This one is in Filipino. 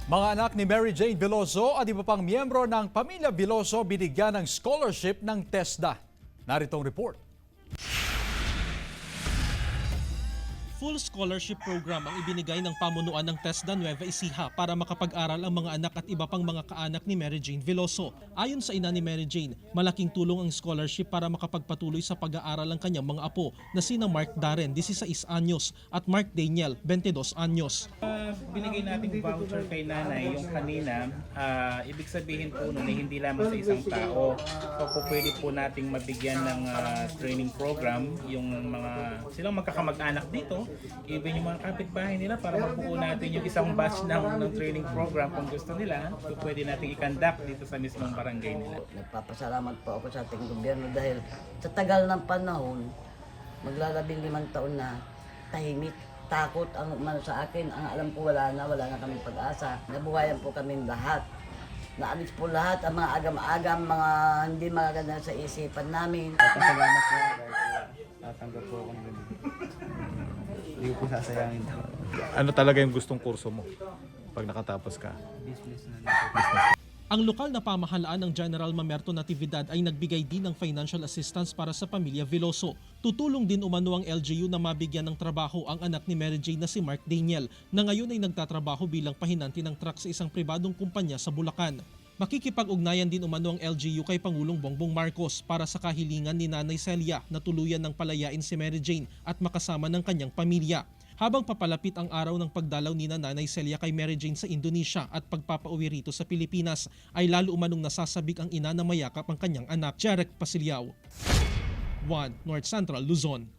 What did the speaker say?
Mga anak ni Mary Jane Veloso at iba pang miyembro ng pamilya Veloso binigyan ng scholarship ng TESDA. Narito ang report. Full scholarship program ang ibinigay ng pamunuan ng TESDA Nueva Ecija para makapag-aral ang mga anak at iba pang mga kaanak ni Mary Jane Veloso. Ayon sa ina ni Mary Jane, malaking tulong ang scholarship para makapagpatuloy sa pag-aaral ang kanyang mga apo na sina Mark Darren, 16 anyos, at Mark Daniel, 22 anyos. Binigay nating voucher kay nanay yung kanina, ibig sabihin po nun hindi lamang sa isang tao. So po pwede po nating mabigyan ng training program yung mga silang magkakamag-anak dito, even yung mga kapitbahay nila para mabuo natin yung isang batch ng training program kung gusto nila. So pwede nating i-conduct dito sa mismong barangay nila. Nagpapasalamat po ako sa ating gobyerno dahil sa tagal ng panahon, maglalabing 5 taon na tahimik. Takot ang umano sa akin. Ang alam ko wala na kami pag-asa. Nabuhayan po kami lahat. Naalis po lahat ang mga agam-agam, mga hindi magaganda sa isipan namin. Salamat po dahil tatanggap po ako ng ganun. Hindi ko po sasayangin po. Ano talaga yung gustong kurso mo pag nakatapos ka? Business na Ang lokal na pamahalaan ng General Mamerto Natividad ay nagbigay din ng financial assistance para sa pamilya Veloso. Tutulong din umano ang LGU na mabigyan ng trabaho ang anak ni Mary Jane na si Mark Daniel, na ngayon ay nagtatrabaho bilang pahinanti ng truck sa isang pribadong kumpanya sa Bulacan. Makikipag-ugnayan din umano ang LGU kay Pangulong Bongbong Marcos para sa kahilingan ni Nanay Celia na tuluyan ng palayain si Mary Jane at makasama ng kanyang pamilya. Habang papalapit ang araw ng pagdalaw ni Nanay Celia kay Mary Jane sa Indonesia at pagpapauwi rito sa Pilipinas, ay lalo umanong nasasabik ang ina na mayakap ang kanyang anak. Jarek Pasilyao, 1 North Central Luzon.